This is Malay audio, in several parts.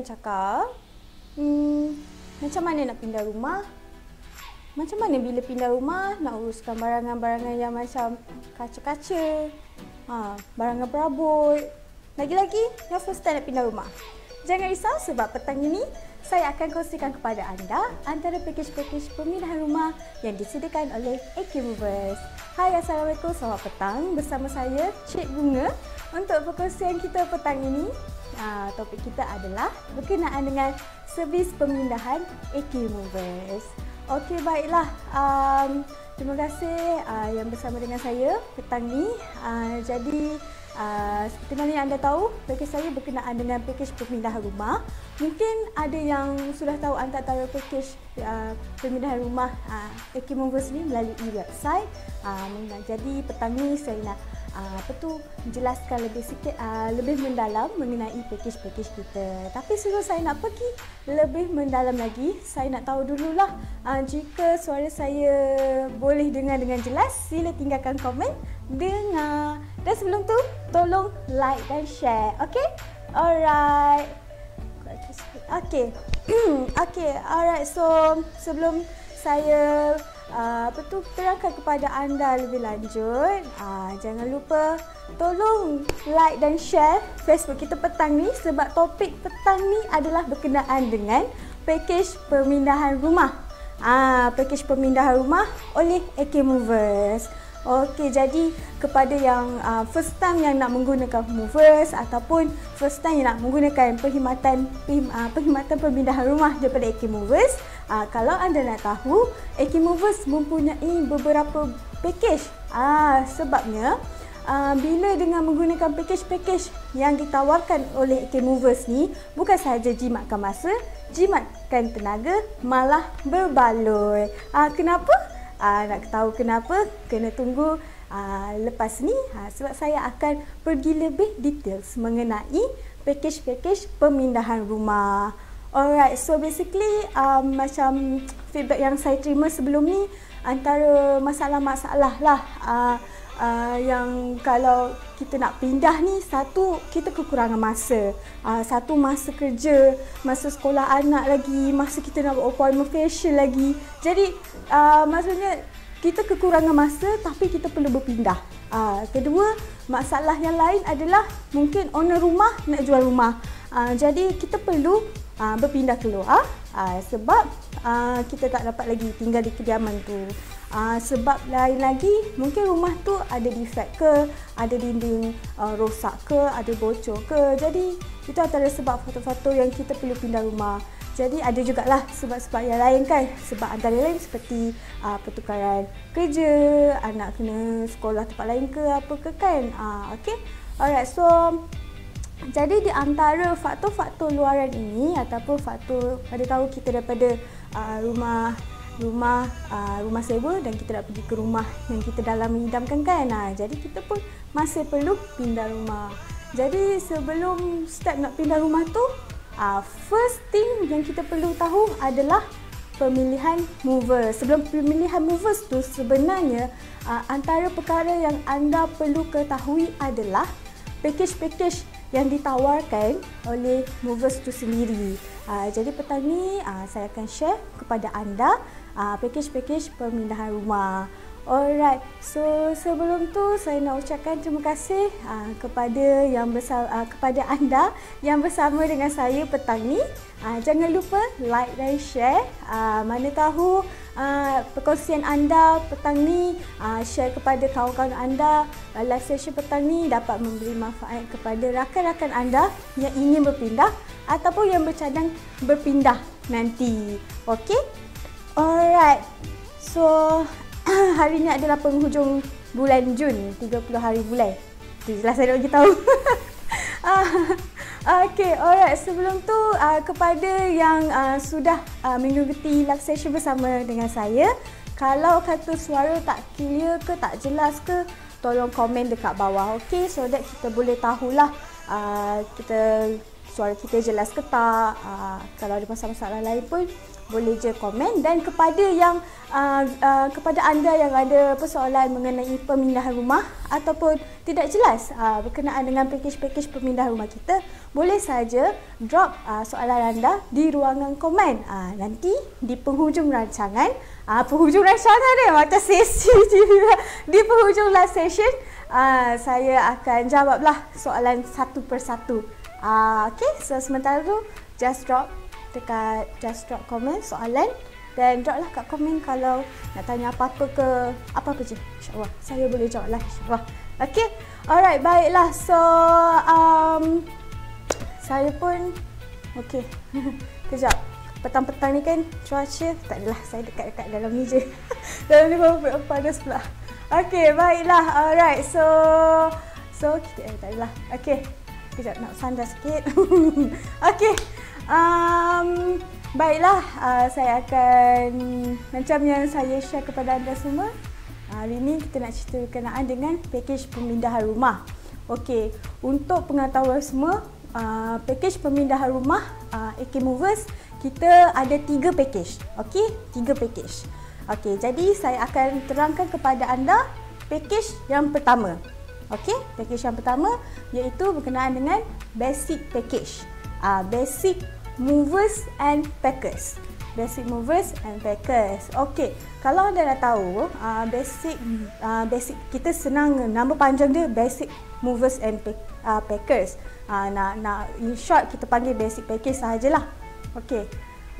akan cakap macam mana nak pindah rumah. Macam mana bila pindah rumah nak uruskan barangan-barangan yang macam kaca-kaca, barangan perabot. Lagi-lagi yang first time nak pindah rumah. Jangan risau sebab petang ini saya akan kongsikan kepada anda antara pakej-pakej pemindahan rumah yang disediakan oleh AK Movers. Hai, Assalamualaikum, selamat petang. Bersama saya Cik Bunga. Untuk perkongsian kita petang ini, topik kita adalah berkenaan dengan servis pemindahan AK Movers. Okey, baiklah. Terima kasih yang bersama dengan saya petang ni. Jadi seperti mana yang anda tahu, pakej saya berkenaan dengan pakej pemindahan rumah. Mungkin ada yang sudah tahu antara pakej pemindahan rumah AK Movers ni melalui website. Jadi petang ni saya nak jelaskan lebih sikit, lebih mendalam mengenai pakej-pakej kita. Tapi sebelum saya nak pergi lebih mendalam lagi, saya nak tahu dululah jika suara saya boleh dengar dengan jelas, sila tinggalkan komen dengar. Dan sebelum tu, tolong like dan share. Okay? Alright. Okay. Okay. Alright. So, sebelum saya terangkan kepada anda lebih lanjut, jangan lupa tolong like dan share Facebook kita petang ni sebab topik petang ni adalah berkenaan dengan pakej pemindahan rumah. Pakej pemindahan rumah oleh AK Movers. Okey, jadi kepada yang first time yang nak menggunakan Movers ataupun first time yang nak menggunakan perkhidmatan pemindahan rumah daripada AK Movers, kalau anda nak tahu, AK Movers mempunyai beberapa pakej. Sebabnya bila dengan menggunakan pakej-pakej yang ditawarkan oleh AK Movers ni, bukan sahaja jimatkan masa, jimatkan tenaga, malah berbaloi. Kenapa? Nak tahu kenapa? Kena tunggu lepas ni, sebab saya akan pergi lebih details mengenai pakej-pakej pemindahan rumah. Alright, so basically macam feedback yang saya terima sebelum ni, antara masalah-masalah lah yang kalau kita nak pindah ni, satu, kita kekurangan masa, satu masa kerja, masa sekolah anak lagi, masa kita nak buat appointment facial lagi. Jadi maksudnya kita kekurangan masa tapi kita perlu berpindah. Kedua, masalah yang lain adalah mungkin owner rumah nak jual rumah. Jadi kita perlu berpindah keluar sebab kita tak dapat lagi tinggal di kediaman tu. Sebab lain lagi, mungkin rumah tu ada defect ke, ada dinding rosak ke, ada bocor ke. Jadi itu antara sebab faktor-faktor yang kita perlu pindah rumah. Jadi ada jugalah sebab-sebab yang lain kan. Sebab antara lain seperti pertukaran kerja, anak kena sekolah tempat lain ke apa ke kan. Okay. Alright, so jadi di antara faktor-faktor luaran ini ataupun faktor pada tahu kita daripada rumah sewa dan kita nak pergi ke rumah yang kita dalam mengidamkan kan. Jadi kita pun masih perlu pindah rumah. Jadi sebelum step nak pindah rumah tu, first thing yang kita perlu tahu adalah pemilihan mover. Sebelum pemilihan movers tu, sebenarnya antara perkara yang anda perlu ketahui adalah pakej-pakej yang ditawarkan oleh movers tu sendiri. Jadi petang ni saya akan share kepada anda pakej-pakej pemindahan rumah. Alright, so sebelum tu saya nak ucapkan terima kasih kepada anda yang bersama dengan saya petang ni. Jangan lupa like dan share. Mana tahu perkongsian anda petang ni, share kepada kawan-kawan anda, live session petang ni dapat memberi manfaat kepada rakan-rakan anda yang ingin berpindah ataupun yang bercadang berpindah nanti. Okey? Alright. So hari ni adalah penghujung bulan Jun, 30 hari bulan. Itu jelas saya nak bagi tahu. Okay, alright. Sebelum tu kepada yang sudah mengikuti live session bersama dengan saya, kalau kata suara tak clear ke, tak jelas ke, tolong komen dekat bawah, okay? So that kita boleh tahulah kita suara kita jelas ke tak. Kalau ada masalah-masalah lain pun boleh je komen. Dan kepada yang kepada anda yang ada persoalan mengenai pemindahan rumah ataupun tidak jelas berkenaan dengan pakej-pakej pemindahan rumah kita, boleh saja drop soalan anda di ruangan komen. Nanti di penghujung rancangan, penghujung rancangan dia macam sesi di penghujung last session, saya akan jawablah soalan satu persatu. Okay, so sementara tu just drop komen soalan dan drop lah kat komen kalau nak tanya apa-apa ke apa-apa je. InsyaAllah saya boleh jawab lah, insyaAllah. Okay, alright, baiklah. So saya pun okay. Kejap, petang-petang ni kan cuaca tak adalah, saya dekat-dekat dalam ni je. Dalam ni panas pula. Okay, baiklah. Alright, so kita tak adalah. Okay, kejap nak sandar sikit. Okay, baiklah, saya akan macam yang saya share kepada anda semua. Hari ini kita nak cerita berkenaan dengan pakej pemindahan rumah. Okey, untuk pengetahuan semua, pakej pemindahan rumah AK Movers, kita ada 3 pakej. Okey, 3 pakej. Okey, jadi saya akan terangkan kepada anda pakej yang pertama. Okey, pakej yang pertama iaitu berkenaan dengan basic package. Basic Movers and Packers. Basic Movers and Packers. Okey, kalau anda dah tahu basic kita senang, nama panjang dia Basic Movers and Packers. Nak in short kita panggil basic package sahajalah. Okey.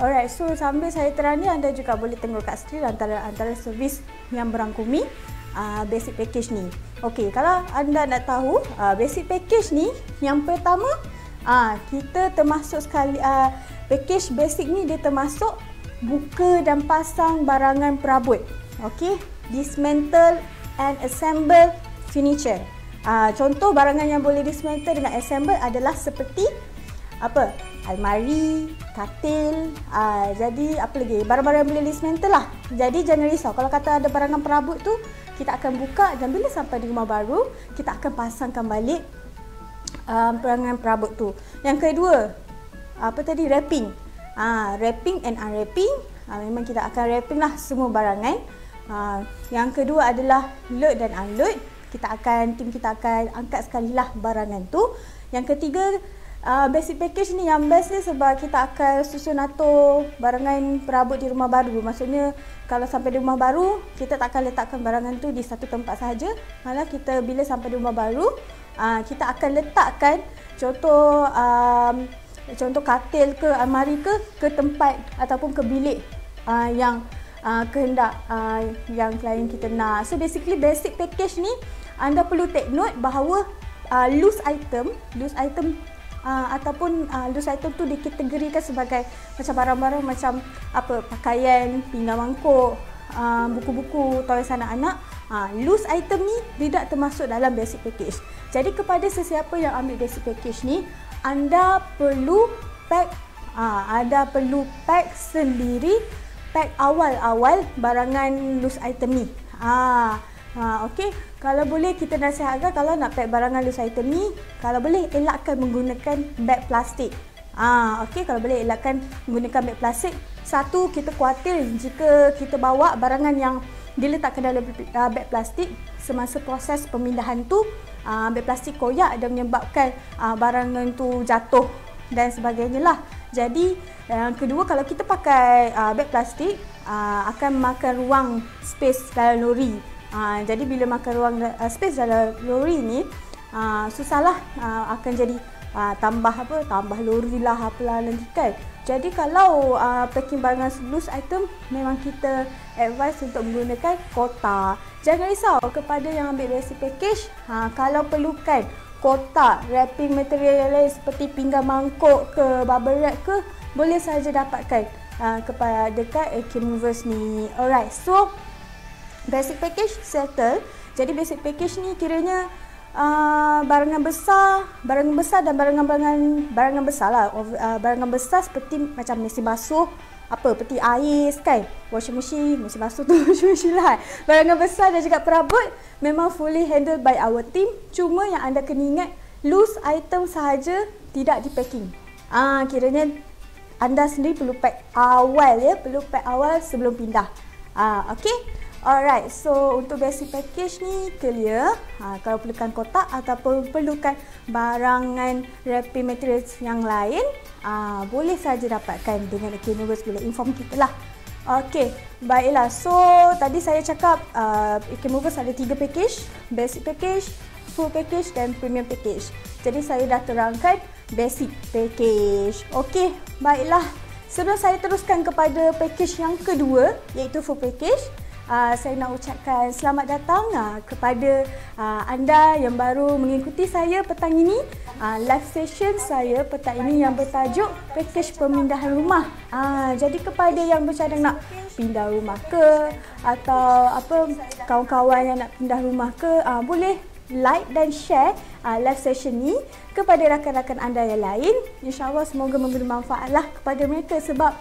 Alright, so sambil saya terang ni, anda juga boleh tengok kat skrin antara servis yang berangkumi basic package ni. Okey, kalau anda nak tahu basic package ni, yang pertama kita termasuk sekali package basic ni, dia termasuk buka dan pasang barangan perabot. Okey, dismantle and assemble furniture. Contoh barangan yang boleh dismantle dengan assemble adalah seperti apa? Almari, katil, jadi apa lagi? Barang-barang yang boleh dismantle lah. Jadi jangan risau kalau kata ada barangan perabot tu, kita akan buka dan bila sampai di rumah baru, kita akan pasangkan balik barangan perabot tu. Yang kedua, apa tadi? Wrapping. Wrapping and unwrapping. Memang kita akan wrapping lah semua barangan. Yang kedua adalah load dan unload. Tim kita akan angkat sekali lah barangan tu. Yang ketiga, basic package ni yang best ni sebab kita akan susun atur barangan perabot di rumah baru. Maksudnya kalau sampai di rumah baru, kita tak akan letakkan barangan tu di satu tempat sahaja. Malah kita bila sampai di rumah baru, kita akan letakkan contoh katil ke almari ke tempat ataupun ke bilik yang kehendak yang klien kita nak. So basically basic package ni anda perlu take note bahawa loose item ataupun loose item tu dikategorikan sebagai macam barang-barang macam apa, pakaian, pinggan mangkuk, buku-buku, toys anak-anak. Loose item ni tidak termasuk dalam basic package. Jadi kepada sesiapa yang ambil basic package ni, anda perlu pack sendiri, pack awal-awal barangan loose item ni. Okey, kalau boleh kita nasihatkan kalau nak pack barangan loose item ni, kalau boleh elakkan menggunakan beg plastik. Okey, kalau boleh elakkan menggunakan beg plastik. Satu, kita khawatir jika kita bawa barangan yang diletakkan dalam beg plastik semasa proses pemindahan tu, beg plastik koyak dan menyebabkan barangan tu jatuh dan sebagainya lah. Jadi yang kedua, kalau kita pakai beg plastik akan makan ruang space dalam lori. Jadi bila makan ruang space dalam lori ni, susahlah, akan jadi tambah lori lah apalah nanti kan. Jadi kalau packing barangan loose item, memang kita advise untuk menggunakan kotak. Jangan risau kepada yang ambil basic package, kalau perlukan kotak, wrapping material yang lain seperti pinggan mangkuk ke, bubble wrap ke, boleh saja dapatkan kepada dekat AK Movers ni. Alright, so basic package settle. Jadi basic package ni kiranya barangan besar dan barangan besar lah. Barangan besar seperti macam mesin basuh, peti ais kan, washing machine, mesin basuh tu washing machine lah. Barangan besar dan juga perabot memang fully handled by our team. Cuma yang anda kena ingat, loose item sahaja, tidak di packing. Kiranya anda sendiri perlu pack awal ya, perlu pack awal sebelum pindah. Okay. Alright, so untuk basic package ni clear. Kalau perlukan kotak ataupun perlukan barangan wrapping materials yang lain, boleh saja dapatkan dengan AK Movers, boleh inform kita lah. Okay, baiklah. So tadi saya cakap AK Movers ada 3 package, basic package, full package dan premium package. Jadi saya dah terangkan basic package. Okay, baiklah. Sebelum saya teruskan kepada package yang kedua, iaitu full package, saya nak ucapkan selamat datang kepada anda yang baru mengikuti saya petang ini. Live session saya petang ini yang bertajuk package pemindahan rumah. Jadi kepada yang bercadang nak pindah rumah ke, atau kawan-kawan yang nak pindah rumah ke, boleh like dan share live session ni kepada rakan-rakan anda yang lain. InsyaAllah semoga memberi manfaat lah kepada mereka, sebab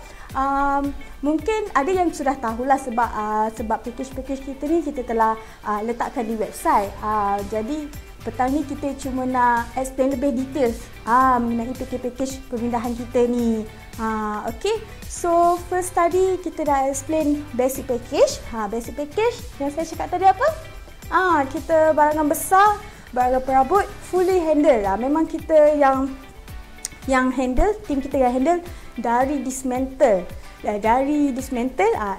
mungkin ada yang sudah tahulah sebab package-package kita ni kita telah letakkan di website. Jadi petang ni kita cuma nak explain lebih details mengenai package pemindahan kita ni. Okay, so first tadi kita dah explain basic package. Basic package yang saya cakap tadi apa? Kita barangan besar, barangan perabot fully handle lah. Memang kita yang handle, tim kita yang handle dari dismantle.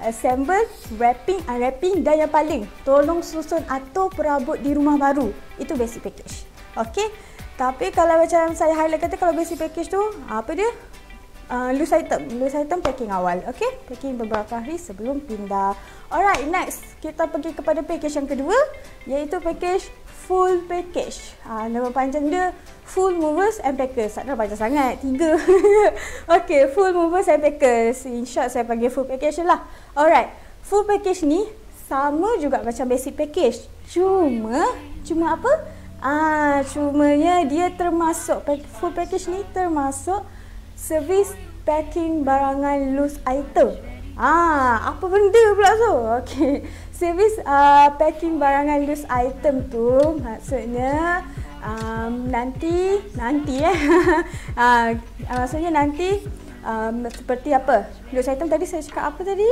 Assemble, wrapping, unwrapping, dan yang paling tolong susun atau perabot di rumah baru. Itu basic package. Okay, tapi kalau macam saya highlight kata, kalau basic package tu apa dia? Loose item packing awal. Okay, packing beberapa hari sebelum pindah. Alright, next kita pergi kepada package yang kedua, iaitu package full package. Nama panjang dia Full Movers and Packers. Tak ada panjang sangat, 3. Okay, Full Movers and Packers. In short, saya panggil full package lah. Alright, full package ni sama juga macam basic package. Cuma apa? Cumanya dia termasuk, full package ni termasuk servis packing barangan loose item. Apa benda pula tu? Okay, servis packing barangan loose item tu maksudnya maksudnya nanti seperti apa? Loose item tadi saya cakap apa tadi?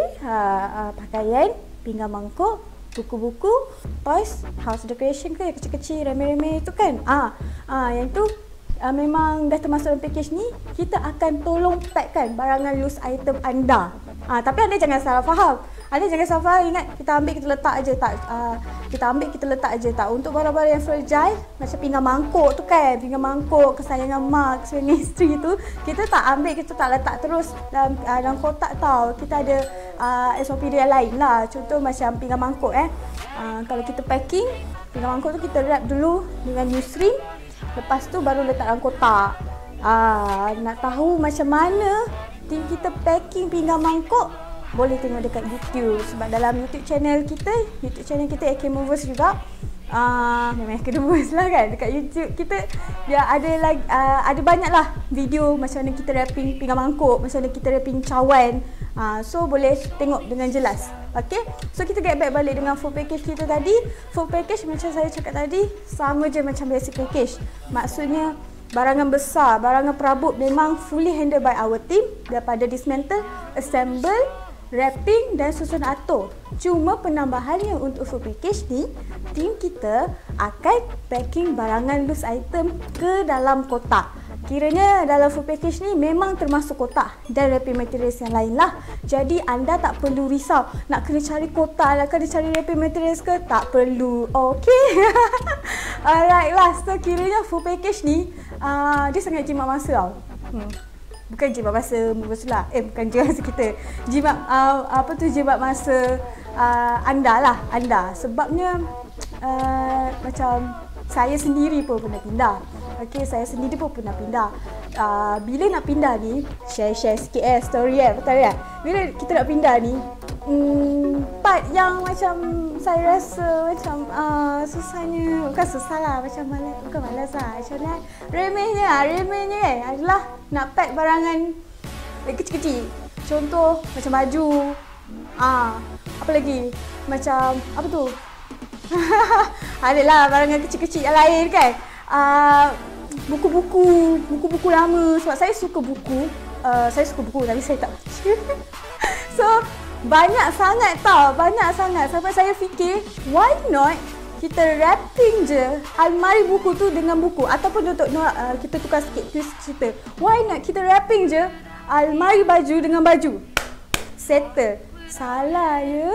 Pakaian, pinggan mangkuk, buku-buku, toys, house decoration ke, yang kecil-kecil, remeh-remeh tu kan. Yang tu memang dah termasuk dalam package ni. Kita akan tolong packkan barangan loose item anda. Tapi anda jangan salah faham. Ingat, kita ambil kita letak aje tak. Untuk barang-barang yang fragile macam pinggan mangkuk tu kan, pinggan mangkuk kesayangan mak, kesayangan isteri tu, kita tak ambil, kita tak letak terus dalam kotak tau. Kita ada SOP dia lain lah. Contoh macam pinggan mangkuk kalau kita packing pinggan mangkuk tu, kita wrap dulu dengan newsprint. Lepas tu baru letak dalam kotak. Nak tahu macam mana tim kita packing pinggan mangkuk, boleh tengok dekat YouTube. Sebab dalam YouTube channel kita AK Movers juga. Memang AK Movers lah kan. Dekat YouTube kita dia ada banyak lah video macam mana kita wrapping pinggan mangkuk, macam mana kita wrapping cawan. So boleh tengok dengan jelas. Okay, so kita get back balik dengan full package kita tadi. Full package macam saya cakap tadi, sama je macam basic package. Maksudnya barangan besar, barangan perabot memang fully handled by our team, daripada dismantle, assemble, wrapping dan susun atur. Cuma penambahannya untuk full package ni, tim kita akan packing barangan loose item ke dalam kotak. Kiranya dalam full package ni memang termasuk kotak dan wrapping materials yang lain lah. Jadi anda tak perlu risau nak kena cari kotak, nak kena cari wrapping materials ke, tak perlu. Okay. Alright lah, so kiranya full package ni dia sangat jimat masa tau. Bukan jimat masa Movers lah. Bukan jimat masa kita. Jimat masa anda. Sebabnya macam saya sendiri pun pernah pindah. Okay, saya sendiri pun pernah pindah. Bila nak pindah ni, share sikit story betul ya. Bila kita nak pindah ni, part yang macam saya rasa macam susahnya, bukan susah lah, macam malas lah. Macam mana remehnya kan adalah nak pack barangan kecil-kecil. Contoh macam baju. Apa lagi? Macam apa tu? Adalah barangan kecil-kecil yang lain kan. buku-buku lama sebab saya suka buku. Saya suka buku tapi saya tak baca. So, banyak sangat sampai saya fikir, why not kita wrapping je almari buku tu dengan buku, ataupun untuk kita tukar sikit twist cerita. Why not kita wrapping je almari baju dengan baju. Settle. Salah ya.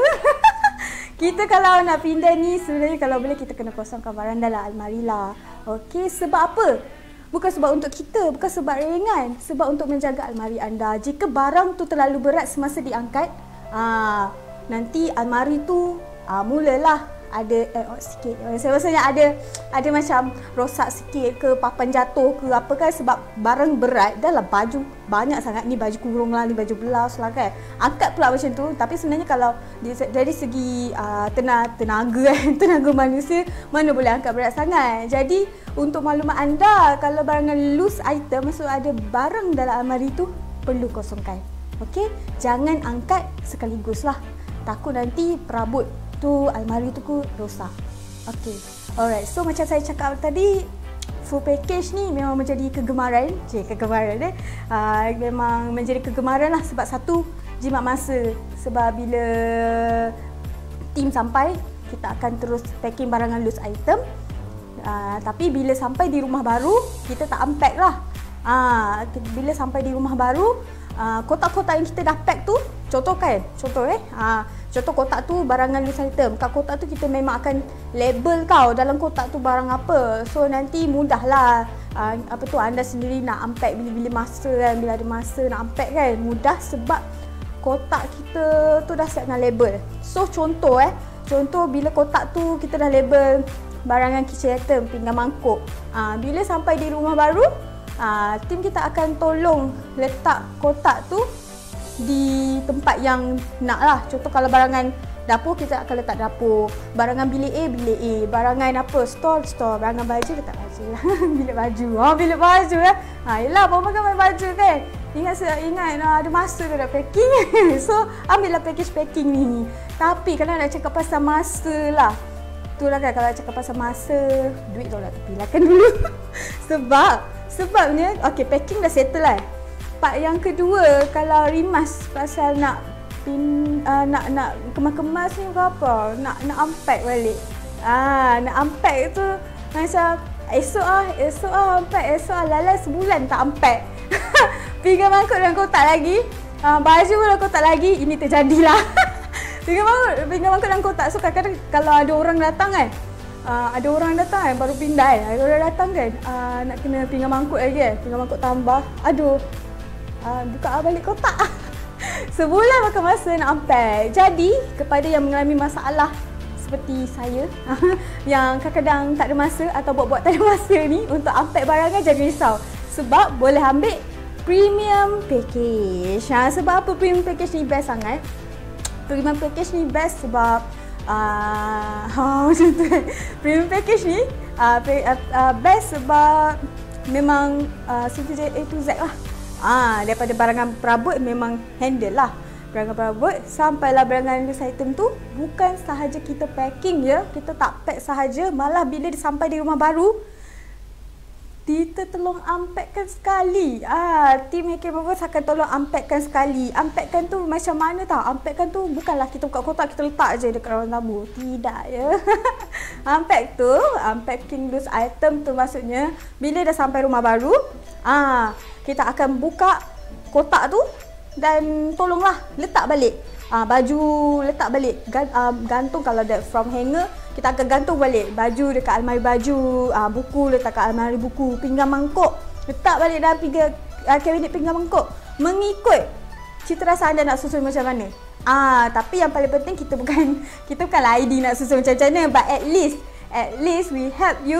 Kita kalau nak pindah ni sebenarnya kalau boleh kita kena kosongkan barang dalam almari lah. Okey, sebab apa? Bukan sebab untuk kita, bukan sebab ringan, sebab untuk menjaga almari anda. Jika barang tu terlalu berat semasa diangkat, nanti almari tu mulalah ada sikit. Saya rasanya ada macam rosak sikit ke, papan jatuh ke apa kan, sebab barang berat. Dah lah baju banyak sangat, ni baju kurung lah, ni baju blouse lah kan. Angkat pula macam tu. Tapi sebenarnya kalau dari segi tenaga manusia, mana boleh angkat berat sangat. Jadi untuk maklumat anda, kalau barangan loose item, maksud ada barang dalam almari tu, perlu kosongkan. Okey, jangan angkat sekaligus lah. Takut nanti perabot tu almari tu rosak. Okey. Alright. So macam saya cakap tadi, full package ni memang menjadi kegemaran. Memang menjadi kegemaran lah sebab satu, jimat masa. Sebab bila tim sampai, kita akan terus packing barangan loose item. Tapi bila sampai di rumah baru, kita tak unpack lah. Bila sampai di rumah baru, kotak-kotak yang kita dah pack tu, contoh kotak tu barangan loose item. Kat kotak tu kita memang akan label dalam kotak tu barang apa. So nanti mudahlah anda sendiri nak unpack bila masa kan, bila ada masa nak unpack kan, mudah sebab kotak kita tu dah siap dengan label. So contoh bila kotak tu kita dah label barangan kitchen item, pinggan mangkuk. Bila sampai di rumah baru, tim kita akan tolong letak kotak tu di tempat yang nak lah. Contoh kalau barangan dapur, kita akan letak dapur. Barangan bilik A. Barangan store. Barangan baju, letak baju lah. Bilik baju. Bilik baju lah. Yelah, bawa makan baju kan. Ingat ada masa tu nak packing. So, ambillah package packing ni. Tapi kalau nak cakap pasal masa lah, itulah kan, kalau cakap pasal masa, duit tu nak tepilakan dulu. Sebabnya, okey, packing dah settle lah. Part yang kedua, kalau rimas pasal nak kemas-kemas ni ke apa, nak unpack balik. Nak unpack tu macam esok unpack, lala sebulan tak unpack. Pinggan mangkuk dalam kotak lagi, baju pun dalam kotak lagi, ini terjadilah. Pinggan mangkuk dalam kotak. So kadang-kadang kalau ada orang datang kan, baru pindah kan, ada orang datang kan, nak kena pinggan mangkuk lagi kan, pinggan mangkuk tambah, aduh, buka balik kotak. Sebulan makan masa nak unpack. Jadi kepada yang mengalami masalah seperti saya yang kadang-kadang tak ada masa atau buat-buat tak ada masa ni untuk unpack barangan, jangan risau. Sebab boleh ambil premium package. Sebab apa premium package ni best sangat? Premium package ni best sebab macam tu. Premium package ni best sebab memang A to Z lah. Daripada barangan perabot memang handle lah. Barangan perabot sampailah barangan loose item tu, bukan sahaja kita packing je, kita tak pack sahaja, malah bila sampai di rumah baru, kita tolong unpackkan sekali. Tim Hakim Bubbles akan tolong unpackkan sekali. Unpackkan tu macam mana tau? Unpackkan tu bukanlah kita buka kotak, kita letak je dekat ruang tamu. Tidak ya. Unpack tu, unpacking loose item tu maksudnya bila dah sampai rumah baru, kita akan buka kotak tu dan tolonglah letak balik. Baju letak balik, gantung kalau ada from hanger, kita akan gantung balik baju dekat almari baju, buku letak kat almari buku, pinggan mangkuk letak balik dalam kabinet pinggan mangkuk, mengikut cita rasa anda nak susun macam mana. Tapi yang paling penting kita bukanlah ID nak susun macam mana, but at least we help you.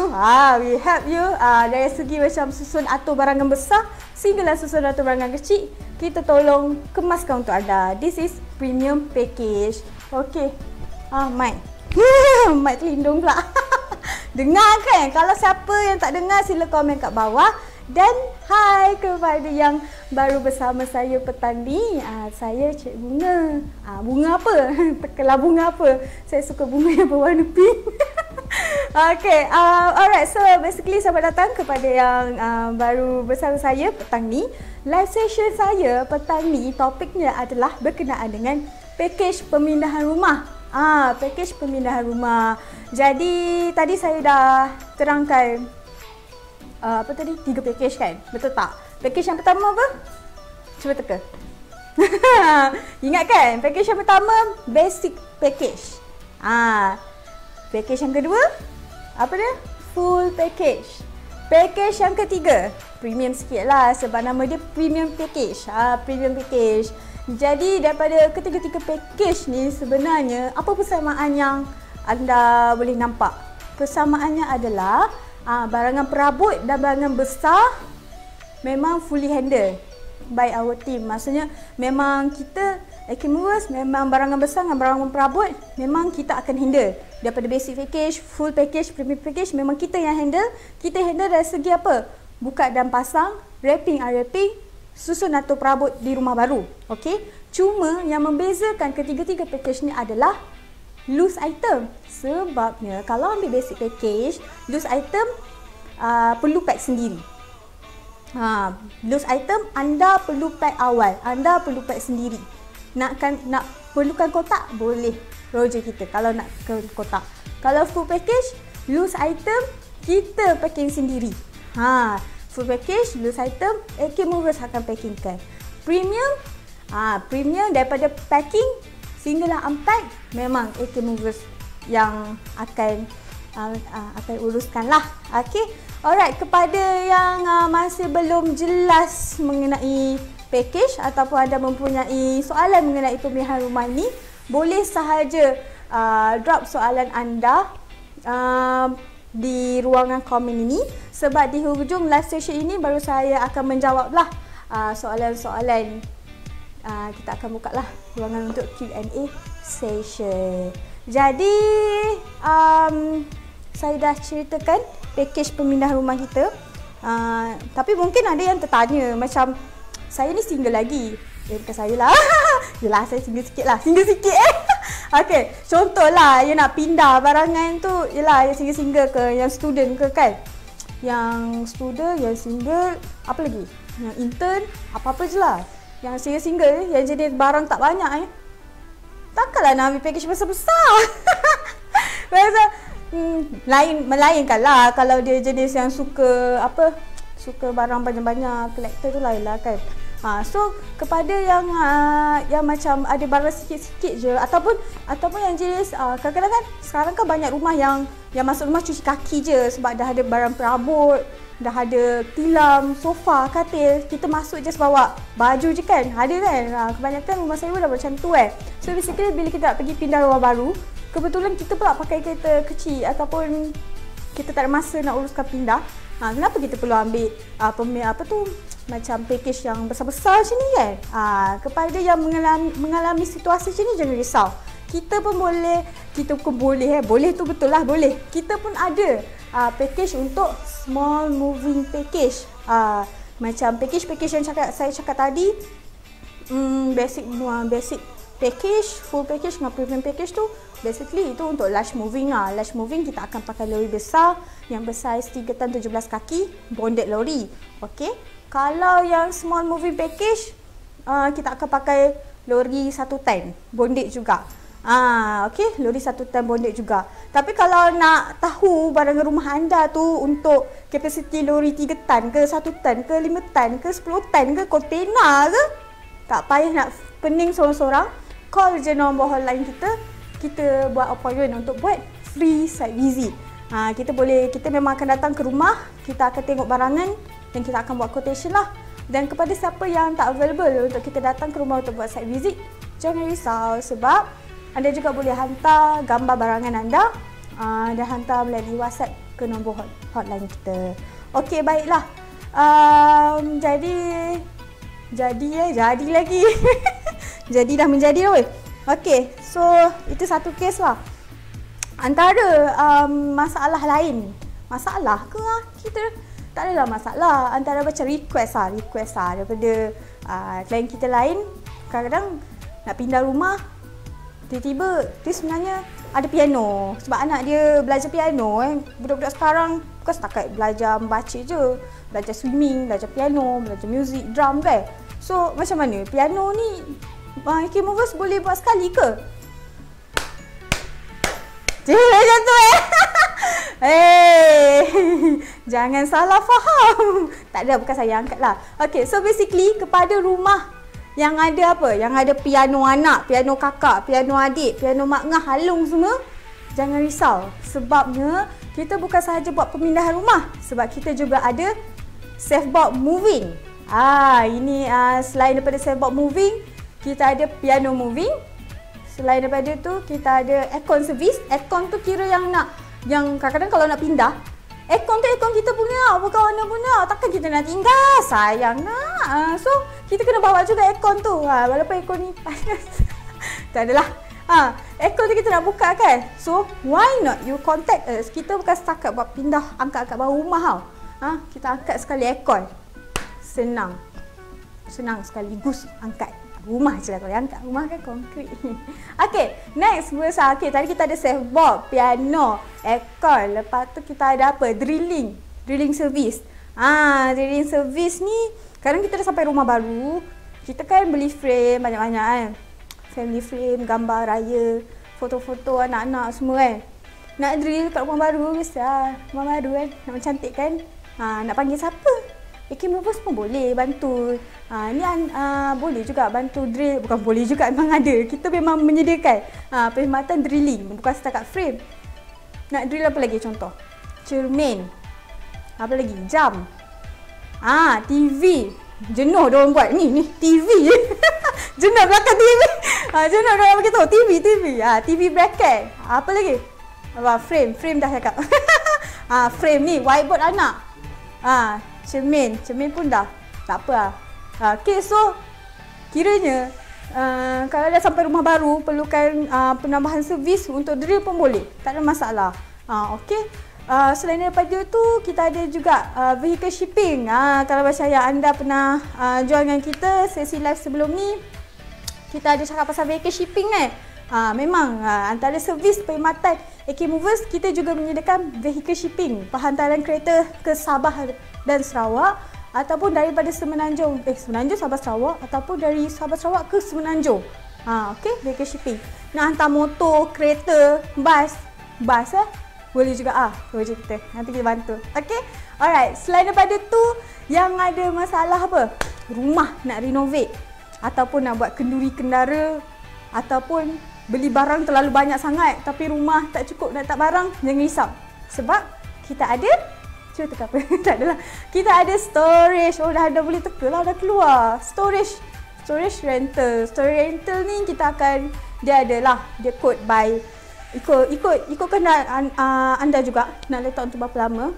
Dari segi macam susun atur barangan besar sehinggalah susun atur barangan kecil, kita tolong kemaskan untuk anda. This is premium package. Okey. Mic. Mic terlindung pula. Dengar kan? Kalau siapa yang tak dengar, sila komen kat bawah. Dan hai kepada yang baru bersama saya petang ni, saya Cik Bunga. Bunga apa? Tekanlah bunga apa? Saya suka bunga yang berwarna pink. Okay, alright. So basically selamat datang kepada yang baru bersama saya petang ni. Live session saya petang ni topiknya adalah berkenaan dengan pakej pemindahan rumah. Pakej pemindahan rumah. Jadi tadi saya dah terangkan apa tadi? 3 pakej kan? Betul tak? Pakej yang pertama apa? Cuba teka. Ingat kan? Pakej yang pertama basic package. Pakej yang kedua apa dia? Full package. Package yang ketiga premium sikit lah sebab nama dia premium package. Premium package. Jadi daripada ketiga-tiga package ni sebenarnya apa persamaan yang anda boleh nampak? Persamaannya adalah barangan perabot dan barangan besar memang fully handle by our team. Maksudnya memang kita Movers memang barangan besar dengan barangan perabot memang kita akan handle. Daripada basic package, full package, premium package memang kita yang handle. Kita handle dari segi apa? Buka dan pasang, wrapping, unwrapping, susun atau perabot di rumah baru. Okey. Cuma yang membezakan ketiga-tiga package ni adalah loose item. Sebabnya kalau ambil basic package, loose item perlu pack sendiri. Loose item anda perlu pack awal, anda perlu pack sendiri. Nak perlukan kotak boleh Roger kita kalau nak ke kotak. Kalau full package, loose item kita packing sendiri. Full package, loose item Movers akan packingkan. Premium, premium daripada packing single dan unpack memang Movers yang akan uruskan lah. Okay. Alright, kepada yang masih belum jelas mengenai package ataupun anda mempunyai soalan mengenai pemilihan rumah ini, boleh sahaja drop soalan anda di ruangan komen ini sebab di hujung live session ini baru saya akan menjawablah soalan-soalan. Kita akan buka lah ruangan untuk Q&A session. Jadi saya dah ceritakan pakej pemindahan rumah kita, tapi mungkin ada yang tertanya macam saya ni single lagi. Bukan saya lah. Yelah, saya single sikit lah. Single sikit Okay, contohlah you nak pindah barangan tu. Yelah, yang single-single ke, yang student ke kan. Yang student, yang single, apa lagi? Yang intern, apa-apa je lah. Yang single-single, yang jenis barang tak banyak takkanlah nak ambil package besar-besar. Melainkan lah kalau dia jenis yang suka suka barang banyak-banyak, kolektor tu lain lah kan. So kepada yang macam ada barang sikit-sikit je ataupun yang jenis kadang-kadang kan sekarang kan banyak rumah yang masuk rumah cuci kaki je sebab dah ada barang perabot, dah ada tilam, sofa, katil, kita masuk je bawa baju je kan. Ada kan? Kebanyakan rumah saya dah macam tu So basically bila kita nak pergi pindah rumah baru, kebetulan kita pula pakai kereta kecil ataupun kita tak ada masa nak uruskan pindah. Kenapa kita perlu ambil macam package yang besar-besar macam ni kan? Kepada yang mengalami situasi macam ni, jangan risau. Kita pun boleh, boleh tu betul lah, boleh. Kita pun ada package untuk small moving package. Macam package yang saya cakap tadi, basic package, full package dengan premium package tu basically itu untuk large moving lah. Large moving kita akan pakai lori besar yang bersaiz 3 tan 17 kaki, bonded lori. Okey. Kalau yang small moving package kita akan pakai lori 1 tan, bonded juga. Okey, lori 1 tan bonded juga. Tapi kalau nak tahu barangan rumah anda tu untuk kapasiti lori 3 tan ke 1 tan ke 5 tan ke 10 tan ke kontainer ke, tak payah nak pening sorang-sorang, call je nombor hotline kita buat appointment untuk buat free site visit. Kita memang akan datang ke rumah, kita akan tengok barangan dan kita akan buat quotation lah. Dan kepada siapa yang tak available untuk kita datang ke rumah untuk buat site visit, jangan risau sebab anda juga boleh hantar gambar barangan anda dan hantar melalui WhatsApp ke nombor hotline kita. Okey, baiklah. Jadi lagi. Jadi dah menjadi dah weh. Okey, so itu satu kes lah. Antara masalah lain, masalah ke kita tak adalah masalah, antara macam request lah daripada klien kita lain. Kadang-kadang nak pindah rumah tiba-tiba dia sebenarnya ada piano. Sebab anak dia belajar piano budak-budak sekarang bukan setakat belajar membaca je, belajar swimming, belajar piano, belajar muzik, drum kan. So macam mana piano ni AK Movers boleh buat sekali ke? Macam tu jangan salah faham. Tak ada, bukan saya angkat lah. Okay, so basically kepada rumah yang ada apa? Yang ada piano anak, piano kakak, piano adik, piano mak ngah, halung semua, jangan risau. Sebabnya kita bukan sahaja buat pemindahan rumah, sebab kita juga ada surfboard moving. Ini selain daripada surfboard moving, kita ada piano moving. Selain daripada tu, kita ada aircon service. Aircon tu kira yang kadang-kadang kalau nak pindah, aircon tu aircon kita punya, bukan owner punya. Takkan kita nak tinggal, sayang nak. So, kita kena bawa juga aircon tu. Walaupun aircon ni panas. Tak adalah. Aircon tu kita nak buka kan. So, why not you contact us. Kita bukan setakat buat pindah, angkat-angkat bawah rumah tau. Kita angkat sekali aircon. Senang sekaligus angkat. Rumah je lah kalau angkat. Rumah kan konkret. Okay, next besar. Okay, tadi kita ada surfboard, piano, aircon. Lepas tu kita ada apa? Drilling service. Drilling service ni, kadang kita dah sampai rumah baru. Kita kan beli frame banyak-banyak kan. Family frame, gambar raya, foto-foto anak-anak semua kan. Nak drill kat rumah baru, biasa rumah baru kan. Nak mencantik kan. Nak panggil siapa? AK Movers pun boleh bantu. Ni boleh juga bantu drill. Bukan boleh juga, memang ada. Kita memang menyediakan perkhidmatan drilling. Bukan setakat frame. Nak drill apa lagi contoh? Cermin. Apa lagi? Jam. TV. Jenuh diorang buat. Ni TV. Jenuh belakang TV. Jenuh diorang bagi tahu. TV. TV bracket. Apa lagi? Frame dah cakap. Frame ni. Whiteboard anak. Cermin pun dah. Tak apa lah. Okay, so kiranya kalau dah sampai rumah baru, perlukan penambahan servis untuk drill pun boleh. Tak ada masalah. Okay. Selain daripada tu, kita ada juga vehicle shipping. Kalau macam yang anda pernah jual dengan kita sesi live sebelum ni, kita ada cakap pasal vehicle shipping kan. Memang antara servis perkhidmatan AK Movers, kita juga menyediakan vehicle shipping, penghantaran kereta ke Sabah dan Sarawak, ataupun daripada Semenanjung Sabah Sarawak, ataupun dari Sabah Sarawak ke Semenanjung. Okay, vehicle shipping. Nak hantar motor, kereta, bas boleh juga. Projek kita nanti kita bantu. Okay, alright. Selain daripada tu, yang ada masalah apa? Rumah nak renovate, ataupun nak buat kenduri kendara, ataupun beli barang terlalu banyak sangat tapi rumah tak cukup nak letak barang, jangan risau. Sebab kita ada, cuba teka apa? Tak adalah. Kita ada storage. Dah boleh teka lah, dah keluar. Storage rental. Storage rental ni kita akan, dia adalah, dia code by ikutkan anda juga nak letak untuk berapa lama.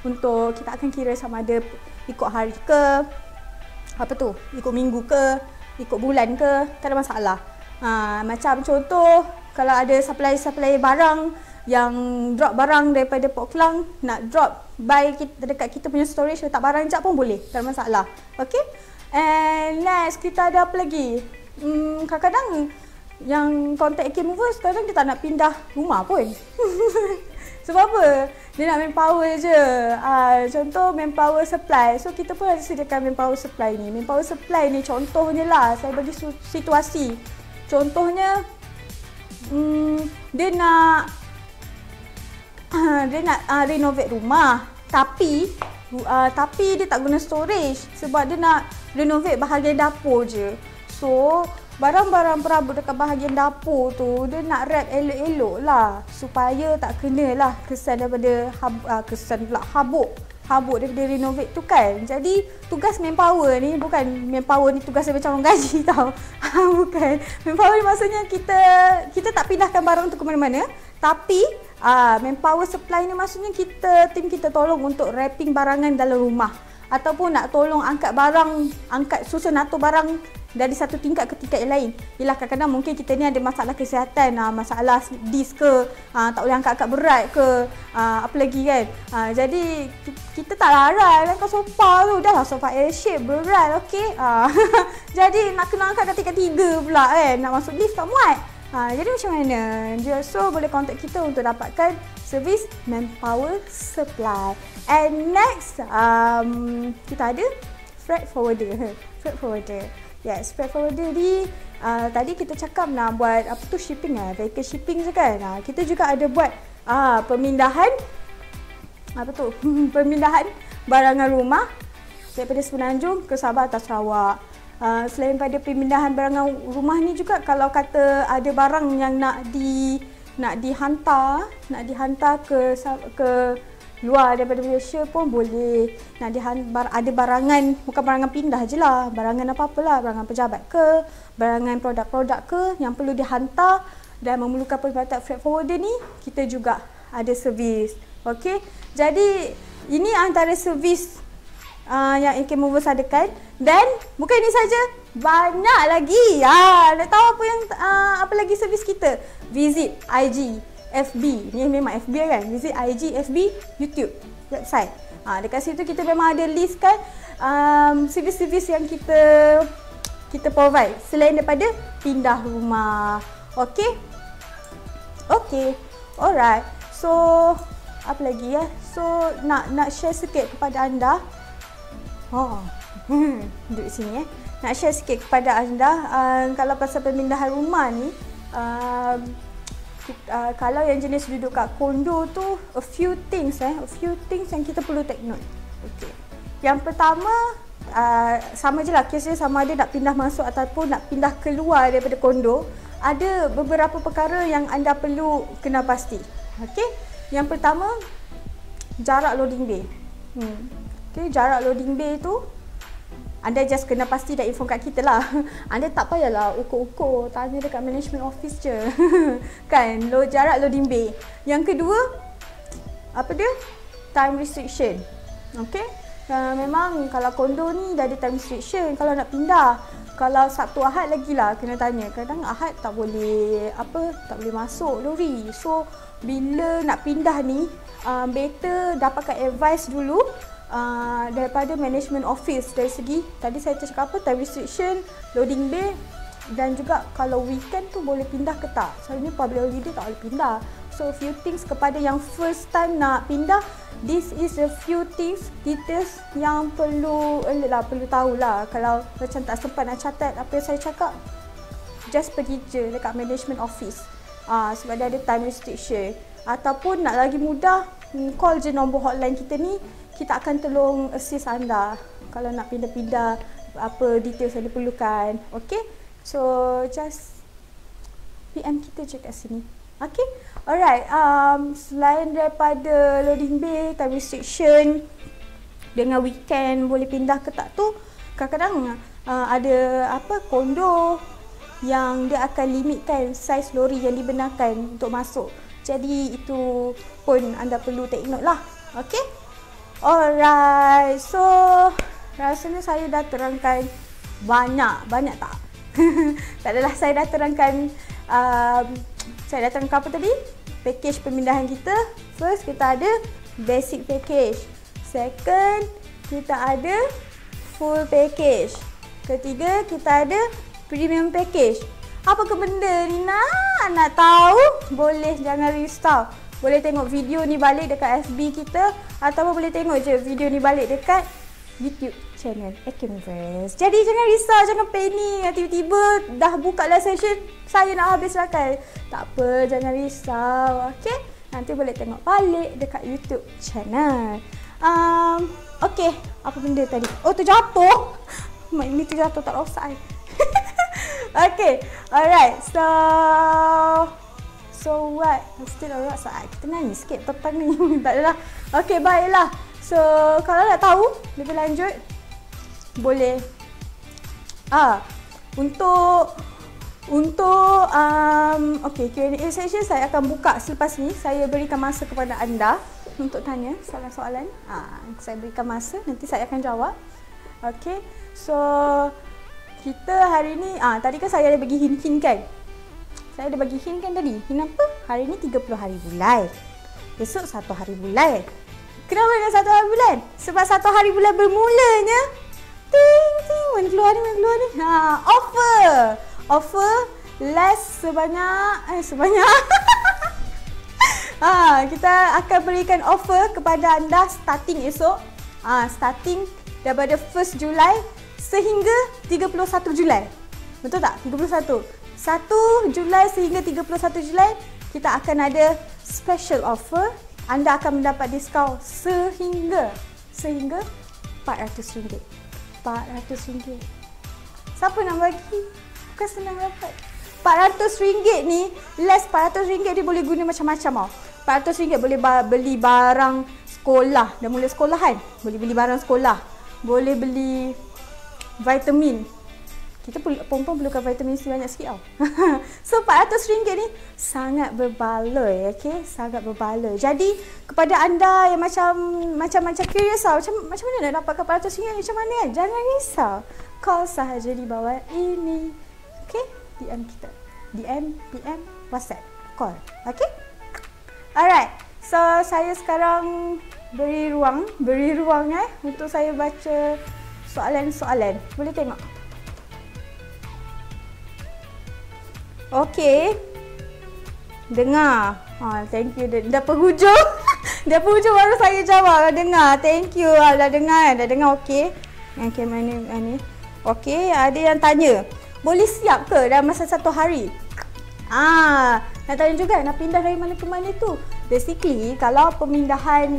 Untuk kita akan kira sama ada ikut hari ke, ikut minggu ke, ikut bulan ke, tak ada masalah. Macam contoh, kalau ada supply barang yang drop barang daripada Port Klang, nak drop by dekat kita punya storage, letak barang jap pun boleh, tak ada masalah. Okay, and next kita ada apa lagi? Kadang-kadang yang contact AK Movers, kadang dia tak nak pindah rumah pun. Sebab apa? Dia nak manpower je. Contoh manpower supply. So kita pun ada sediakan manpower supply ni. Manpower supply ni contohnya lah, saya bagi situasi. Contohnya dia nak renovate rumah, tapi dia tak guna storage sebab dia nak renovate bahagian dapur je. So barang-barang perabot dekat bahagian dapur tu dia nak wrap elok-elok lah, supaya tak kena lah kesan daripada habuk daripada renovate tu kan. Jadi tugas manpower ni, bukan manpower ni tugas dia macam orang gaji tau. Bukan. Manpower ni maksudnya kita tak pindahkan barang tu ke mana-mana, tapi manpower supply ni maksudnya tim kita tolong untuk wrapping barangan dalam rumah, ataupun nak tolong susun atur barang dari satu tingkat ke tingkat yang lain. Yelah, kadang-kadang mungkin kita ni ada masalah kesihatan, masalah disk ke, tak boleh angkat-angkat berat ke, apa lagi kan. Jadi kita tak larang kan, kau sofa tu, dah lah sofa L-shape berat, okey. Jadi nak kena angkat kat tingkat 3 pula kan, nak masuk lift tak muat. Jadi macam mana? So boleh contact kita untuk dapatkan servis manpower supply. And next, kita ada freight forwarder. Freight forwarder. Yes, freight forwarder ni tadi kita cakap nak buat apa tu, shipping vehicle shipping je kan. Kita juga ada buat pemindahan apa tu? Pemindahan barangan rumah daripada Semenanjung ke Sabah atau Sarawak. Selain pada pemindahan barangan rumah ni juga, kalau kata ada barang yang nak dihantar ke luar daripada Malaysia pun boleh. Ada barangan, bukan barangan pindah je lah, barangan apa-apalah, barangan pejabat ke, barangan produk-produk ke yang perlu dihantar dan memerlukan perkhidmatan freight forwarder ni, kita juga ada servis. Okey, jadi ini antara servis yang AK Movers adakan. Dan bukan ini saja, banyak lagi. Nak tahu apa lagi servis kita? Visit IG, FB. Ni memang FB kan? Visit IG, FB, YouTube, website. Dekat situ kita memang ada list kan servis-servis yang kita provide selain daripada pindah rumah. Okey? Okey. Alright. So, apa lagi ya? So, nak share sikit kepada anda. Duduk sini Nak share sikit kepada anda kalau pasal pemindahan rumah ni, kalau yang jenis duduk kat kondo tu, a few things yang kita perlu take note. Okay. Yang pertama, sama je lah kes dia, sama ada nak pindah masuk ataupun nak pindah keluar daripada kondo. Ada beberapa perkara yang anda perlu kena pasti. Okay. Yang pertama, jarak loading bay. Okay, jarak loading bay tu anda just kena pasti dah info kat kita lah. Anda tak payahlah ukur-ukur, tanya dekat management office je. Kan, jarak loading bay. Yang kedua, apa dia? Time restriction. Okay, memang kalau kondo ni dah ada time restriction kalau nak pindah. Kalau Sabtu Ahad lagi lah kena tanya. Kadang Ahad tak boleh masuk lori. So bila nak pindah ni, better dapatkan advice dulu daripada management office dari segi tadi saya cakap apa, time restriction, loading bay, dan juga kalau weekend tu boleh pindah ke tak. Selalunya public holiday tak boleh pindah. So few things kepada yang first time nak pindah, this is a few things, details yang perlu tahulah. Kalau macam tak sempat nak catat apa yang saya cakap, just pergi je dekat management office. Sebab dia ada time restriction. Ataupun nak lagi mudah, call je nombor hotline kita ni. Kita akan tolong assist anda kalau nak pindah-pindah, apa details yang diperlukan. Okay, so just PM kita je kat sini. Okay, alright. Selain daripada loading bay, time restriction, dengan weekend boleh pindah ke tak tu, kadang-kadang ada kondo yang dia akan limitkan saiz lori yang dibenarkan untuk masuk. Jadi itu pun anda perlu take note lah. Okay. Alright, so rasanya saya dah terangkan banyak tak? Tak adalah, saya dah terangkan apa tadi? Package pemindahan kita. First, kita ada basic package. Second, kita ada full package. Ketiga, kita ada premium package. Apa ke benda ni nak tahu? Boleh jangan risau. Boleh tengok video ni balik dekat FB kita, ataupun boleh tengok je video ni balik dekat YouTube channel AK Movers. Jadi jangan risau, jangan panik. Tiba-tiba dah buka live session, saya nak habis lah kan. Tak apa, jangan risau. Okay, nanti boleh tengok balik dekat YouTube channel. Okay, apa benda tadi? Oh, terjatuh. Ini terjatuh, tak rosak. Okay, alright. So what? Still alright, kita nangis sikit petang ni. Tak adalah. Okay, baiklah. So kalau nak tahu lebih lanjut, boleh untuk okay, Q&A session saya akan buka selepas ni. Saya berikan masa kepada anda untuk tanya soalan-soalan. Saya berikan masa, nanti saya akan jawab. Okay, so kita hari ni tadi kan saya ada bagi hint kan. Saya ada bagi hint kan tadi. Hint apa? Hari ni 30 hari bulan. Besok 1 hari bulan. Kenapa dengan 1 hari bulan? Sebab 1 hari bulan bermulanya ting ting, mana keluar ni. Offer less sebanyak kita akan berikan offer kepada anda starting esok. Starting daripada 1 Julai sehingga 31 Julai. Betul tak? 31. 1 Julai sehingga 31 Julai kita akan ada special offer. Anda akan mendapat diskaun sehingga RM400. RM400. Siapa nak bagi? Bukan senang dapat. RM400 ni, less RM400 dia boleh guna macam-macam tau. RM400 boleh beli barang sekolah. Dah mula sekolah kan? Boleh beli barang sekolah. Boleh beli vitamin. Kita perempuan perlukan vitamin C banyak sikit tau. So RM400 ni sangat berbaloi, okey? Sangat berbaloi. Jadi kepada anda yang macam curious tau, macam mana nak dapatkan RM400 macam mana kan? Jangan risau. Call sahaja di bawah ini. Okey? DM kita. DM, PM, WhatsApp, call. Okey? Alright. So saya sekarang beri ruang untuk saya baca soalan-soalan. Boleh tengok? Okey. Dengar. Thank you. Dah penghujung. Dah penghujung baru saya jawab. Dengar. Thank you. Dah dengar. Okey. Yang mana ni? Okey. Ada yang tanya. Boleh siap ke dalam masa 1 hari? Nak tanya juga nak pindah dari mana ke mana tu. Basically, kalau pemindahan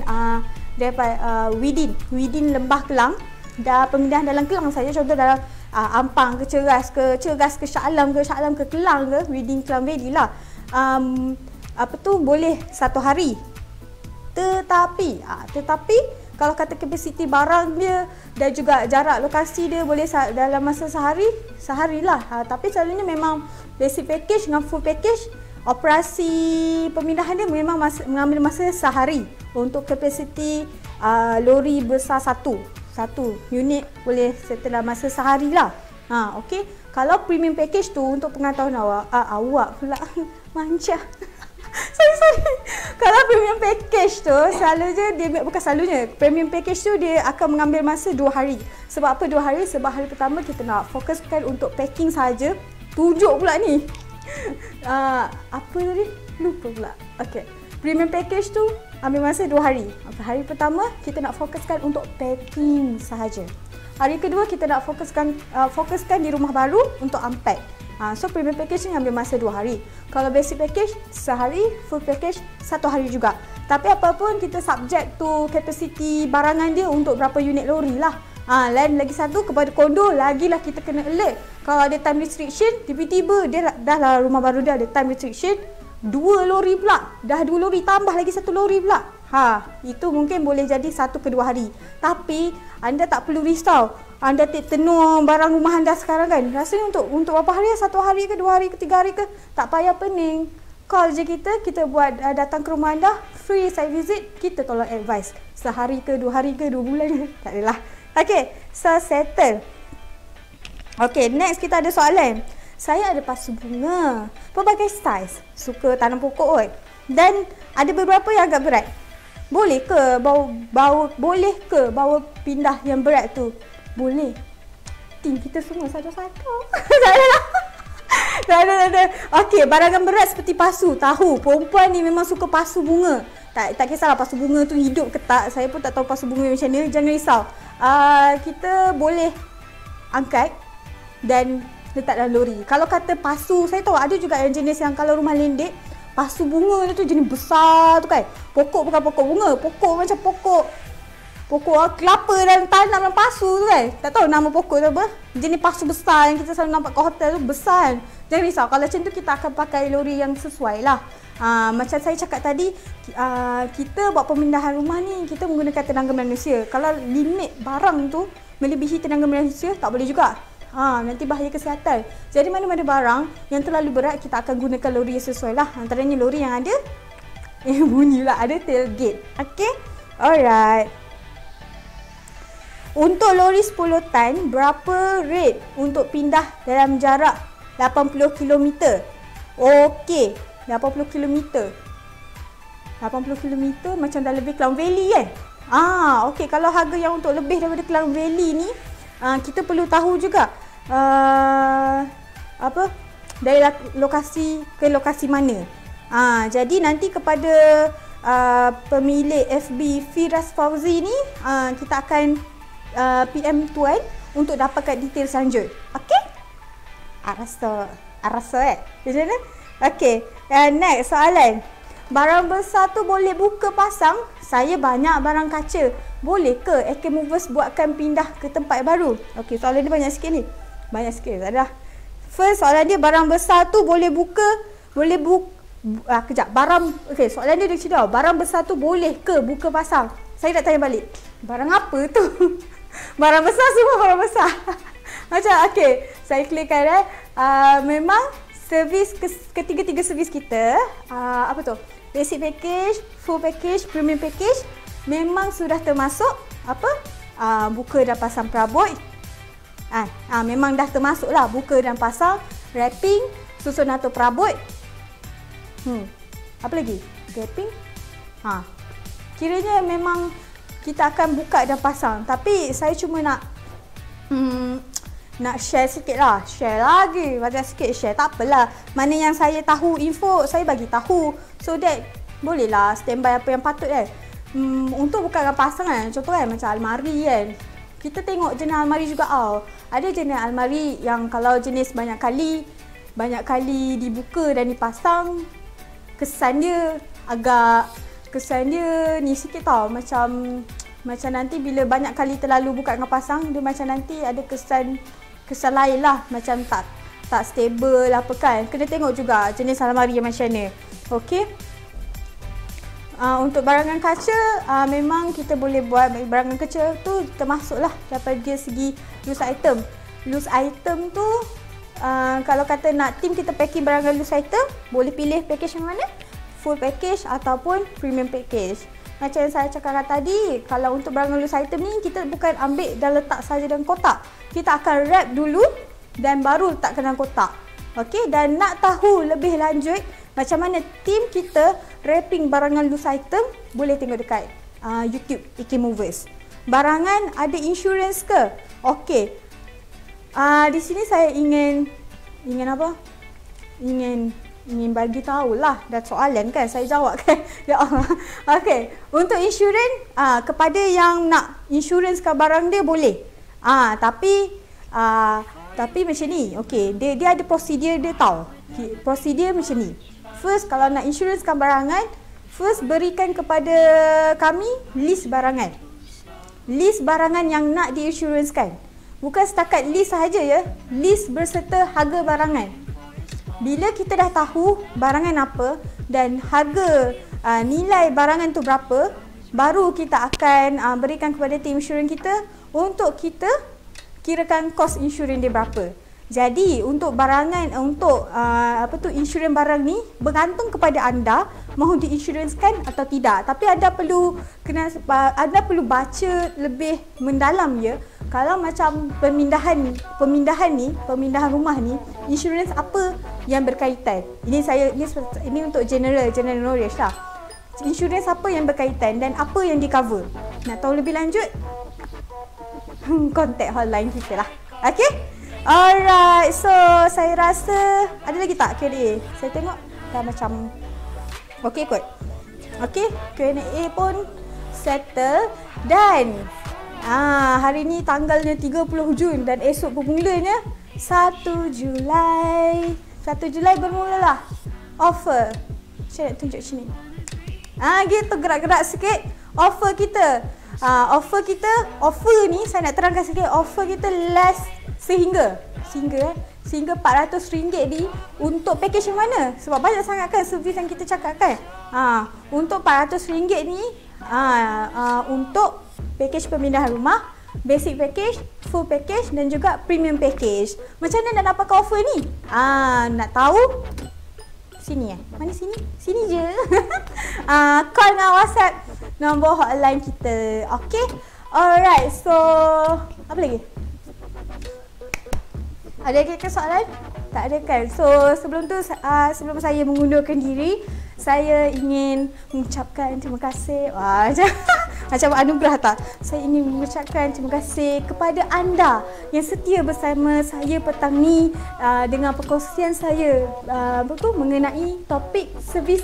daripada within Lembah Kelang, dah pemindahan dalam Kelang saja, contoh dalam Ampang ke Ceras ke Shah Alam ke Kelang ke, within Kelang Valley lah. Boleh 1 hari. Tetapi kalau kata capacity barang dia dan juga jarak lokasi dia boleh dalam masa sehari lah. Tapi selalunya memang basic package dengan full package, operasi pemindahan dia memang mengambil masa sehari. Untuk capacity lori besar satu unit boleh settle dalam masa sehari lah. Okey. Kalau premium package tu, untuk pengetahuan awak pula manja. Sorry. Kalau premium package tu premium package tu dia akan mengambil masa 2 hari. Sebab apa 2 hari? Sebab hari pertama kita nak fokuskan untuk packing saja. Tunjuk pula ni. Apa tadi? Lupa pula. Okey. Premium package tu ambil masa 2 hari. Hari pertama kita nak fokuskan untuk packing sahaja. Hari kedua kita nak fokuskan di rumah baru untuk unpack. So premium package ni ambil masa 2 hari. Kalau basic package sehari, full package 1 hari juga. Tapi apapun kita subject to capacity barangan dia untuk berapa unit lori lah. Lain lagi satu, kepada kondo lagilah kita kena alert. Kalau ada time restriction, tiba-tiba dia dah lah rumah baru dia ada time restriction, 2 lori pula. Dah 2 lori tambah lagi 1 lori pula. Itu mungkin boleh jadi 1 ke 2 hari. Tapi anda tak perlu risau. Anda tenung barang rumah anda sekarang kan. Rasanya untuk berapa hari? 1 hari ke 2 hari ke 3 hari ke? Tak payah pening. Call je kita buat datang ke rumah anda, free site visit, kita tolong advice. Sehari ke 2 hari ke 2 bulan ke? Tak adalah. Okay, so settle. Okay, next kita ada soalan. Saya ada pasu bunga, pelbagai saiz, suka tanam pokok kot. Dan ada beberapa yang agak berat. Boleh ke bawa pindah yang berat tu? Boleh. Tim kita semua satu-satu. Tak ada. Okey, barangan berat seperti pasu, tahu. Perempuan ni memang suka pasu bunga. Tak kisahlah pasu bunga tu hidup ke tak. Saya pun tak tahu pasu bunga macam mana. Jangan risau. Kita boleh angkat dan letak dalam lori. Kalau kata pasu, saya tahu ada juga yang jenis yang kalau rumah lendek, pasu bunga tu jenis besar tu kan. Pokok bukan pokok bunga, pokok macam pokok kelapa dan tanam dalam pasu tu kan. Tak tahu nama pokok tu apa. Jenis pasu besar yang kita selalu nampak kat hotel tu, besar. Jangan risau, kalau macam tu kita akan pakai lori yang sesuai lah. Macam saya cakap tadi, kita buat pemindahan rumah ni, kita menggunakan tenaga manusia. Kalau limit barang tu melebihi tenaga manusia, tak boleh juga. Nanti bahaya kesihatan. Jadi mana-mana barang yang terlalu berat, kita akan gunakan lori yang sesuai lah. Antaranya lori yang ada bunyi lah, ada tailgate. Okay, alright. Untuk lori 10 tan, berapa rate untuk pindah dalam jarak 80 km? Okey, 80 km. 80 km macam dah lebih Klang Valley kan? Okey, kalau harga yang untuk lebih daripada Klang Valley ni, kita perlu tahu juga dari lokasi ke lokasi mana. Jadi nanti kepada pemilik FB Firas Fauzi ni, kita akan PM tuan untuk dapatkan detail selanjut. Okey? Rasa macam mana? Okey, next soalan. Barang besar tu boleh buka pasang? Saya banyak barang kaca. Boleh ke AK Movers buatkan pindah ke tempat baru? Okey, soalan dia banyak sikit ni. Banyak sikit, tak ada. First soalan dia, barang besar tu boleh kejap. Okey, soalan dia macam ni. Barang besar tu boleh ke buka pasang? Saya nak tanya balik. Barang apa tu? Barang besar, semua barang besar. Macam, okey, saya clearkan memang servis ketiga-tiga servis kita, apa tu? Basic package, full package, premium package memang sudah termasuk apa? Buka dan pasang perabot. Memang dah termasuk lah buka dan pasang, wrapping, susun atau perabot. Apa lagi? Wrapping. Kiranya memang kita akan buka dan pasang. Tapi saya cuma nak share sikit lah. Share lagi. Banyak sikit share. Tak apalah. Mana yang saya tahu info, saya bagi tahu. So that bolehlah standby apa yang patut kan. Untuk buka dan pasang kan. Contoh kan macam almari kan. Kita tengok jenis almari juga Ada jenis almari yang kalau jenis banyak kali dibuka dan dipasang, kesan dia ni sikit tau. Macam nanti bila banyak kali terlalu buka dengan pasang, dia macam nanti ada kesan lain lah. Macam tak stable apa kan. Kena tengok juga jenis almari yang macam ni. Okey. Untuk barangan kaca, memang kita boleh buat barangan kaca tu termasuk lah daripada segi loose item. Loose item tu, kalau kata nak team kita packing barangan loose item, boleh pilih package yang mana? Full package ataupun premium package. Macam yang saya cakapkan tadi, kalau untuk barangan loose item ni, kita bukan ambil dan letak saja dalam kotak. Kita akan wrap dulu dan baru letak ke dalam kotak. Okey, dan nak tahu lebih lanjut macam mana tim kita wrapping barangan loose item, boleh tengok dekat YouTube AK Movers. Barangan ada insurans ke? Okey. Di sini saya ingin apa? Ingin bagi tahulah. Dah soalan kan saya jawab kan. Ya Allah. Okey, untuk insurans kepada yang nak insurans barang dia boleh. Tapi macam ni. Okey, dia ada prosedur dia tahu. Prosedur macam ni. First, kalau nak insurancekan barangan, first berikan kepada kami list barangan. List barangan yang nak diinsurancekan. Bukan setakat list sahaja ya. List berserta harga barangan. Bila kita dah tahu barangan apa dan harga nilai barangan tu berapa, baru kita akan berikan kepada tim insurans kita untuk kita kirakan kos insurans dia berapa. Jadi untuk barangan, untuk insurans barang ni bergantung kepada anda mahu diinsurансkan atau tidak. Tapi anda perlu baca lebih mendalam ya. Kalau macam pemindahan rumah ni, insurans apa yang berkaitan. Ini untuk general knowledge lah. Insurans apa yang berkaitan dan apa yang di cover. Nak tahu lebih lanjut? Contact hotline kita lah. Okey? Alright, so saya rasa ada lagi tak Q&A? Saya tengok dah macam okey kot. Okey, Q&A pun settle dan hari ni tanggalnya 30 Jun dan esok bermulanya 1 Julai. 1 Julai bermulalah offer. Saya nak tunjuk sini. Gitu gerak-gerak sikit offer kita. Offer ni saya nak terangkan sikit. Offer kita last sehingga RM400 ni untuk package yang mana? Sebab banyak sangat kan servis yang kita cakap kan. Untuk RM400 ni untuk package pemindahan rumah, basic package, full package dan juga premium package. Macam mana nak dapatkan offer ni? Nak tahu? Sini mana sini? Sini je. Call dengan WhatsApp nombor hotline kita. Okay? Alright, so apa lagi? Ada lagi ke soalan? Tak ada kan? So sebelum tu, sebelum saya mengundurkan diri, saya ingin mengucapkan terima kasih. Macam anugerah tak? Saya ingin mengucapkan terima kasih kepada anda yang setia bersama saya petang ni dengan perkongsian saya mengenai topik servis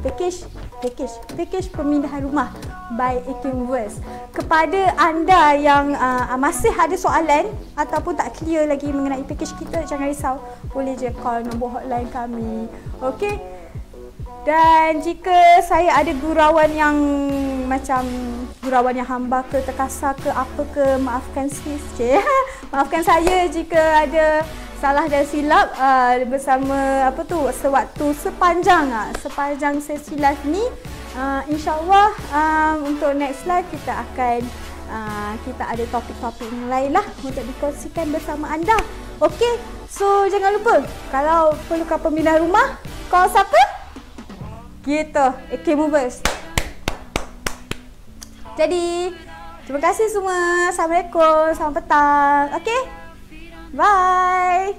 package pemindahan rumah by Ekimovers. Kepada anda yang masih ada soalan ataupun tak clear lagi mengenai package kita, jangan risau, boleh je call nombor hotline kami. Okey. Dan jika saya ada gurauan yang hamba ke, terkasar ke, apa ke, maafkan maafkan saya jika ada salah dan silap bersama sepanjang sesi live ni. InsyaAllah untuk next live kita akan kita ada topik-topik yang lain lah untuk dikongsikan bersama anda. Okey, so jangan lupa kalau perlukan pemindahan rumah, call siapa? Gitu, Ekimovers. Jadi, terima kasih semua. Assalamualaikum, selamat petang. Okey, bye.